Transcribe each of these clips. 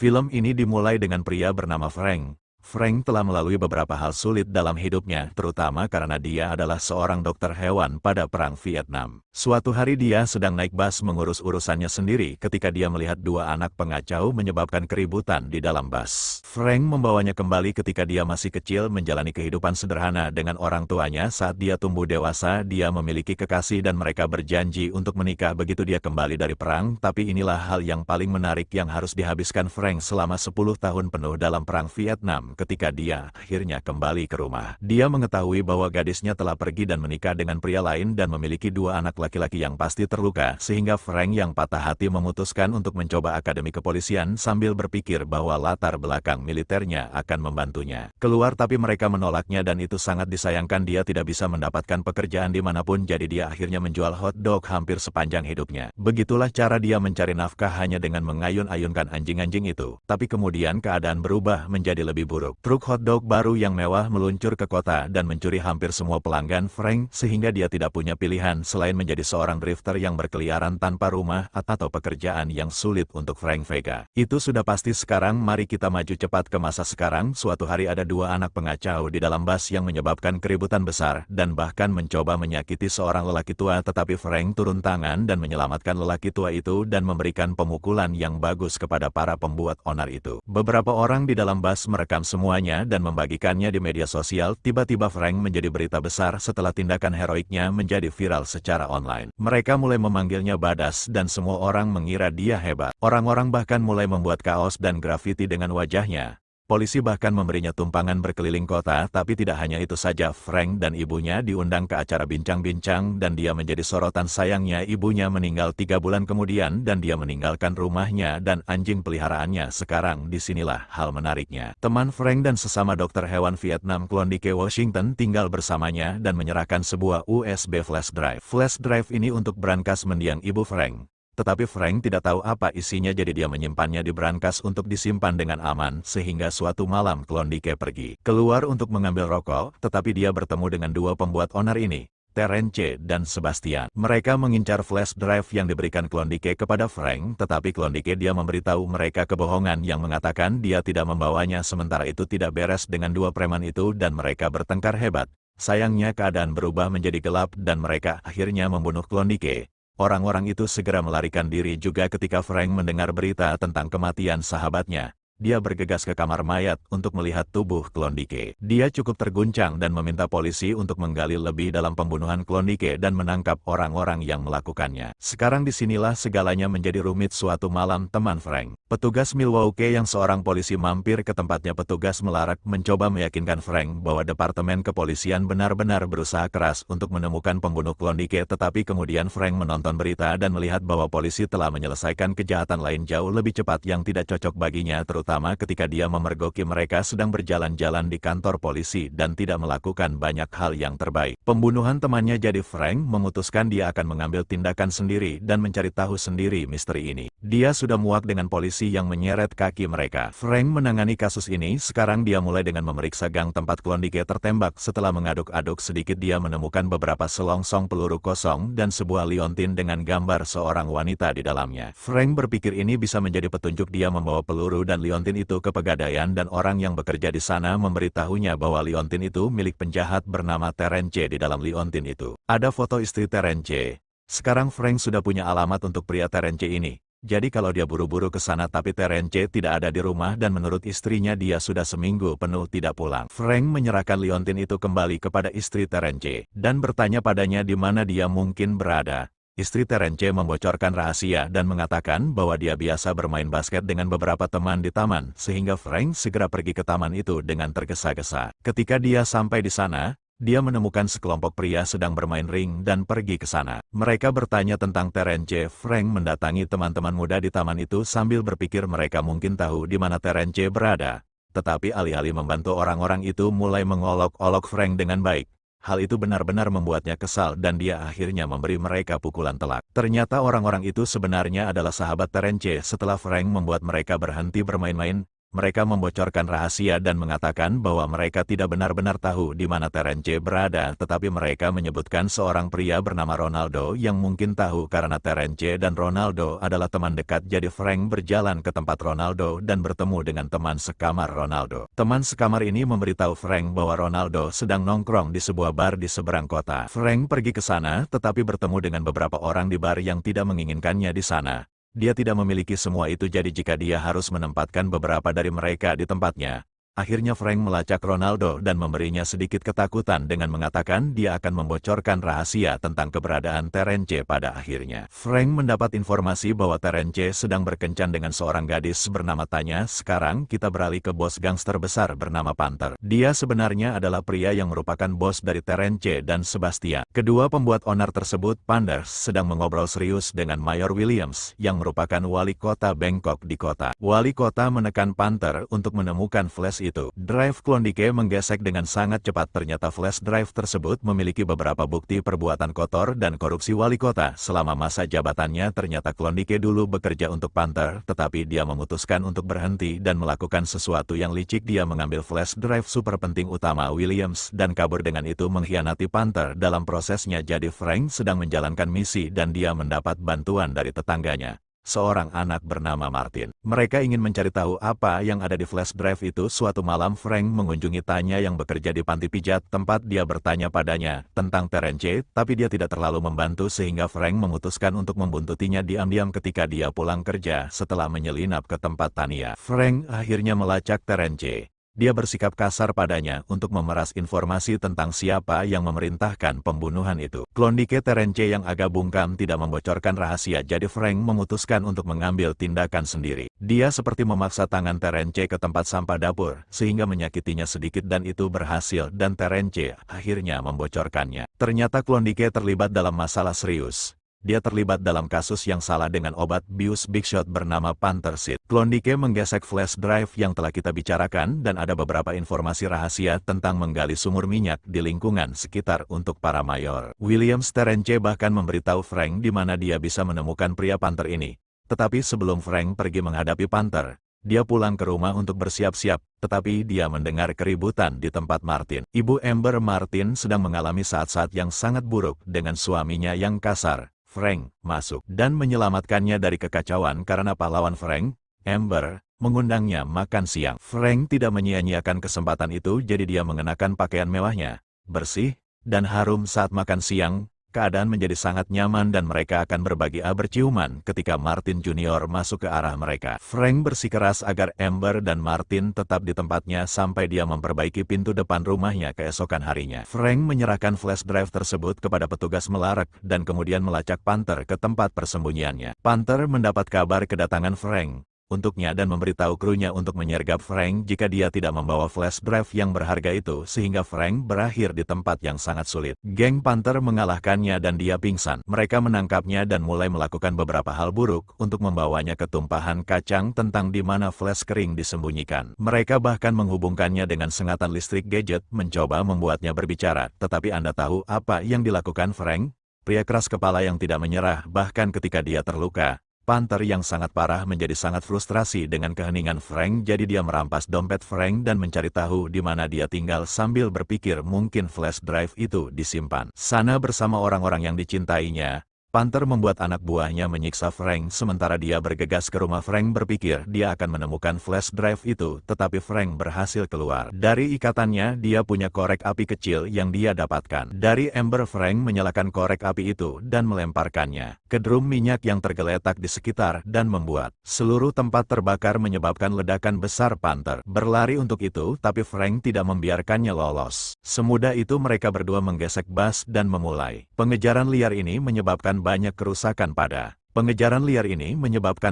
Film ini dimulai dengan pria bernama Frank. Frank telah melalui beberapa hal sulit dalam hidupnya, terutama karena dia adalah seorang dokter hewan pada Perang Vietnam. Suatu hari dia sedang naik bus mengurus urusannya sendiri ketika dia melihat dua anak pengacau menyebabkan keributan di dalam bus. Frank membawanya kembali ketika dia masih kecil menjalani kehidupan sederhana dengan orang tuanya. Saat dia tumbuh dewasa, dia memiliki kekasih dan mereka berjanji untuk menikah begitu dia kembali dari perang. Tapi inilah hal yang paling menarik yang harus dihabiskan Frank selama 10 tahun penuh dalam Perang Vietnam. Ketika dia akhirnya kembali ke rumah, dia mengetahui bahwa gadisnya telah pergi dan menikah dengan pria lain dan memiliki dua anak laki-laki yang pasti terluka, sehingga Frank yang patah hati memutuskan untuk mencoba akademi kepolisian sambil berpikir bahwa latar belakang militernya akan membantunya keluar, tapi mereka menolaknya dan itu sangat disayangkan. Dia tidak bisa mendapatkan pekerjaan dimanapun, jadi dia akhirnya menjual hotdog hampir sepanjang hidupnya. Begitulah cara dia mencari nafkah hanya dengan mengayun-ayunkan anjing-anjing itu. Tapi kemudian keadaan berubah menjadi lebih buruk. Truk hotdog baru yang mewah meluncur ke kota dan mencuri hampir semua pelanggan Frank, sehingga dia tidak punya pilihan selain menjadi seorang drifter yang berkeliaran tanpa rumah atau pekerjaan yang sulit untuk Frank Vega. Itu sudah pasti. Sekarang mari kita maju cepat ke masa sekarang. Suatu hari ada dua anak pengacau di dalam bus yang menyebabkan keributan besar dan bahkan mencoba menyakiti seorang lelaki tua, tetapi Frank turun tangan dan menyelamatkan lelaki tua itu dan memberikan pemukulan yang bagus kepada para pembuat onar itu. Beberapa orang di dalam bus merekam semuanya dan membagikannya di media sosial. Tiba-tiba Frank menjadi berita besar setelah tindakan heroiknya menjadi viral secara online. Mereka mulai memanggilnya Badass dan semua orang mengira dia hebat. Orang-orang bahkan mulai membuat kaos dan grafiti dengan wajahnya. Polisi bahkan memberinya tumpangan berkeliling kota. Tapi tidak hanya itu saja, Frank dan ibunya diundang ke acara bincang-bincang dan dia menjadi sorotan. Sayangnya ibunya meninggal 3 bulan kemudian dan dia meninggalkan rumahnya dan anjing peliharaannya. Sekarang disinilah hal menariknya. Teman Frank dan sesama dokter hewan Vietnam Klondike Washington tinggal bersamanya dan menyerahkan sebuah USB flash drive. Flash drive ini untuk brankas mendiang ibu Frank. Tetapi Frank tidak tahu apa isinya, jadi dia menyimpannya di brankas untuk disimpan dengan aman, sehingga suatu malam Klondike pergi keluar untuk mengambil rokok, tetapi dia bertemu dengan dua pembuat onar ini, Terence dan Sebastian. Mereka mengincar flash drive yang diberikan Klondike kepada Frank, tetapi Klondike dia memberitahu mereka kebohongan yang mengatakan dia tidak membawanya. Sementara itu tidak beres dengan dua preman itu dan mereka bertengkar hebat. Sayangnya keadaan berubah menjadi gelap dan mereka akhirnya membunuh Klondike. Orang-orang itu segera melarikan diri juga ketika Frank mendengar berita tentang kematian sahabatnya. Dia bergegas ke kamar mayat untuk melihat tubuh Klondike. Dia cukup terguncang dan meminta polisi untuk menggali lebih dalam pembunuhan Klondike dan menangkap orang-orang yang melakukannya. Sekarang disinilah segalanya menjadi rumit. Suatu malam teman Frank, petugas Milwaukee yang seorang polisi, mampir ke tempatnya. Petugas melarat mencoba meyakinkan Frank bahwa Departemen Kepolisian benar-benar berusaha keras untuk menemukan pembunuh Klondike. Tetapi kemudian Frank menonton berita dan melihat bahwa polisi telah menyelesaikan kejahatan lain jauh lebih cepat yang tidak cocok baginya, terutama ketika dia memergoki mereka sedang berjalan-jalan di kantor polisi dan tidak melakukan banyak hal yang terbaik. Pembunuhan temannya, jadi Frank memutuskan dia akan mengambil tindakan sendiri dan mencari tahu sendiri misteri ini. Dia sudah muak dengan polisi yang menyeret kaki mereka. Frank menangani kasus ini. Sekarang dia mulai dengan memeriksa gang tempat Klondike tertembak. Setelah mengaduk-aduk sedikit, dia menemukan beberapa selongsong peluru kosong dan sebuah liontin dengan gambar seorang wanita di dalamnya. Frank berpikir ini bisa menjadi petunjuk. Dia membawa peluru dan liontin itu ke Pegadaian dan orang yang bekerja di sana memberitahunya bahwa liontin itu milik penjahat bernama Terence. Di dalam liontin itu ada foto istri Terence. Sekarang Frank sudah punya alamat untuk pria Terence ini. Jadi kalau dia buru-buru ke sana, tapi Terence tidak ada di rumah dan menurut istrinya dia sudah seminggu penuh tidak pulang. Frank menyerahkan liontin itu kembali kepada istri Terence dan bertanya padanya di mana dia mungkin berada. Istri Terence membocorkan rahasia dan mengatakan bahwa dia biasa bermain basket dengan beberapa teman di taman, sehingga Frank segera pergi ke taman itu dengan tergesa-gesa. Ketika dia sampai di sana, dia menemukan sekelompok pria sedang bermain ring dan pergi ke sana. Mereka bertanya tentang Terence. Frank mendatangi teman-teman muda di taman itu sambil berpikir mereka mungkin tahu di mana Terence berada. Tetapi alih-alih membantu, orang-orang itu mulai mengolok-olok Frank dengan baik. Hal itu benar-benar membuatnya kesal dan dia akhirnya memberi mereka pukulan telak. Ternyata orang-orang itu sebenarnya adalah sahabat Terence. Setelah Frank membuat mereka berhenti bermain-main, Mereka membocorkan rahasia dan mengatakan bahwa mereka tidak benar-benar tahu di mana Terence berada, tetapi mereka menyebutkan seorang pria bernama Ronaldo yang mungkin tahu karena Terence dan Ronaldo adalah teman dekat. Jadi Frank berjalan ke tempat Ronaldo dan bertemu dengan teman sekamar Ronaldo. Teman sekamar ini memberitahu Frank bahwa Ronaldo sedang nongkrong di sebuah bar di seberang kota. Frank pergi ke sana tetapi bertemu dengan beberapa orang di bar yang tidak menginginkannya di sana. Dia tidak memiliki semua itu, jadi jika dia harus menempatkan beberapa dari mereka di tempatnya. Akhirnya Frank melacak Ronaldo dan memberinya sedikit ketakutan dengan mengatakan dia akan membocorkan rahasia tentang keberadaan Terence. Pada akhirnya, Frank mendapat informasi bahwa Terence sedang berkencan dengan seorang gadis bernama Tanya. Sekarang kita beralih ke bos gangster besar bernama Panther. Dia sebenarnya adalah pria yang merupakan bos dari Terence dan Sebastian. Kedua pembuat onar tersebut, Panther, sedang mengobrol serius dengan Mayor Williams yang merupakan wali kota Bangkok di kota. Wali kota menekan Panther untuk menemukan flash itu. Drive Klondike menggesek dengan sangat cepat. Ternyata flash drive tersebut memiliki beberapa bukti perbuatan kotor dan korupsi wali kota selama masa jabatannya. Ternyata Klondike dulu bekerja untuk Panther, tetapi dia memutuskan untuk berhenti dan melakukan sesuatu yang licik. Dia mengambil flash drive super penting utama Williams dan kabur, dengan itu mengkhianati Panther dalam prosesnya. Jadi Frank sedang menjalankan misi dan dia mendapat bantuan dari tetangganya, seorang anak bernama Martin. Mereka ingin mencari tahu apa yang ada di flash drive itu. Suatu malam Frank mengunjungi Tanya yang bekerja di panti pijat, tempat dia bertanya padanya tentang Terence, tapi dia tidak terlalu membantu sehingga Frank memutuskan untuk membuntutinya diam-diam ketika dia pulang kerja. Setelah menyelinap ke tempat Tanya, Frank akhirnya melacak Terence. Dia bersikap kasar padanya untuk memeras informasi tentang siapa yang memerintahkan pembunuhan itu. Klondike Terence yang agak bungkam tidak membocorkan rahasia, jadi Frank memutuskan untuk mengambil tindakan sendiri. Dia seperti memaksa tangan Terence ke tempat sampah dapur, sehingga menyakitinya sedikit dan itu berhasil dan Terence akhirnya membocorkannya. Ternyata Klondike terlibat dalam masalah serius. Dia terlibat dalam kasus yang salah dengan obat bius Big Shot bernama Panther Seed. Klondike menggesek flash drive yang telah kita bicarakan dan ada beberapa informasi rahasia tentang menggali sumur minyak di lingkungan sekitar untuk para mayor. Williams. Terence bahkan memberitahu Frank di mana dia bisa menemukan pria Panther ini. Tetapi sebelum Frank pergi menghadapi Panther, dia pulang ke rumah untuk bersiap-siap, tetapi dia mendengar keributan di tempat Martin. Ibu Amber Martin sedang mengalami saat-saat yang sangat buruk dengan suaminya yang kasar. Frank masuk dan menyelamatkannya dari kekacauan karena pahlawan Frank, Amber, mengundangnya makan siang. Frank tidak menyia-nyiakan kesempatan itu, jadi dia mengenakan pakaian mewahnya, bersih, dan harum saat makan siang. Keadaan menjadi sangat nyaman dan mereka akan berbagi berciuman ketika Martin Junior masuk ke arah mereka. Frank bersikeras agar Amber dan Martin tetap di tempatnya sampai dia memperbaiki pintu depan rumahnya keesokan harinya. Frank menyerahkan flash drive tersebut kepada petugas Melarek dan kemudian melacak Panther ke tempat persembunyiannya. Panther mendapat kabar kedatangan Frank untuknya dan memberitahu krunya untuk menyergap Frank jika dia tidak membawa flash drive yang berharga itu, sehingga Frank berakhir di tempat yang sangat sulit. Geng Panther mengalahkannya dan dia pingsan. Mereka menangkapnya dan mulai melakukan beberapa hal buruk untuk membawanya ke tumpahan kacang tentang di mana flash kering disembunyikan. Mereka bahkan menghubungkannya dengan sengatan listrik gadget, mencoba membuatnya berbicara. Tetapi Anda tahu apa yang dilakukan Frank? Pria keras kepala yang tidak menyerah bahkan ketika dia terluka. Panther yang sangat parah menjadi sangat frustrasi dengan keheningan Frank, jadi dia merampas dompet Frank dan mencari tahu di mana dia tinggal sambil berpikir mungkin flash drive itu disimpan sana bersama orang-orang yang dicintainya. Panther membuat anak buahnya menyiksa Frank sementara dia bergegas ke rumah. Frank berpikir dia akan menemukan flash drive itu, tetapi Frank berhasil keluar. Dari ikatannya, dia punya korek api kecil yang dia dapatkan dari Amber. Frank menyalakan korek api itu dan melemparkannya ke drum minyak yang tergeletak di sekitar dan membuat seluruh tempat terbakar menyebabkan ledakan besar. Panther berlari untuk itu, tapi Frank tidak membiarkannya lolos. Semudah itu mereka berdua menggesek bus dan memulai pengejaran liar. Ini menyebabkan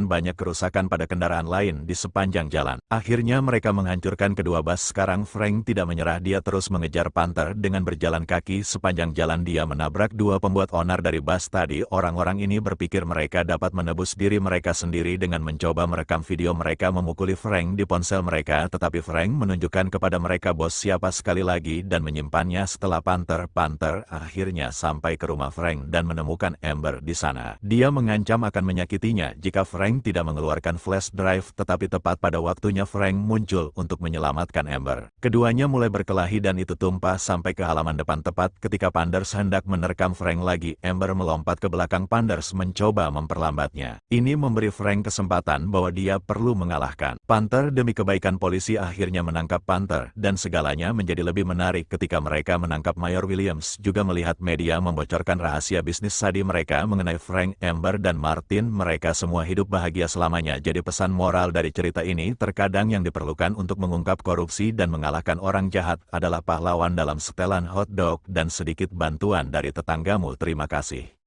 banyak kerusakan pada kendaraan lain di sepanjang jalan. Akhirnya mereka menghancurkan kedua bus. Sekarang Frank tidak menyerah, dia terus mengejar Panther dengan berjalan kaki sepanjang jalan. Dia menabrak dua pembuat onar dari bus tadi. Orang-orang ini berpikir mereka dapat menebus diri mereka sendiri dengan mencoba merekam video mereka memukuli Frank di ponsel mereka, tetapi Frank menunjukkan kepada mereka bos siapa sekali lagi dan menyimpannya. Setelah Panther akhirnya sampai ke rumah Frank dan menemukan Amber di sana. Dia mengancam mengancam akan menyakitinya jika Frank tidak mengeluarkan flash drive, tetapi tepat pada waktunya Frank muncul untuk menyelamatkan Amber. Keduanya mulai berkelahi dan itu tumpah sampai ke halaman depan tepat ketika Panders hendak menerkam Frank lagi. Amber melompat ke belakang Panders mencoba memperlambatnya. Ini memberi Frank kesempatan bahwa dia perlu mengalahkan Panther. Demi kebaikan polisi akhirnya menangkap Panther dan segalanya menjadi lebih menarik ketika mereka menangkap Mayor Williams. Juga melihat media membocorkan rahasia bisnis sadi mereka mengenai Frank, Amber, dan Martin. Mereka semua hidup bahagia selamanya. Jadi pesan moral dari cerita ini, terkadang yang diperlukan untuk mengungkap korupsi dan mengalahkan orang jahat adalah pahlawan dalam setelan hotdog dan sedikit bantuan dari tetanggamu. Terima kasih.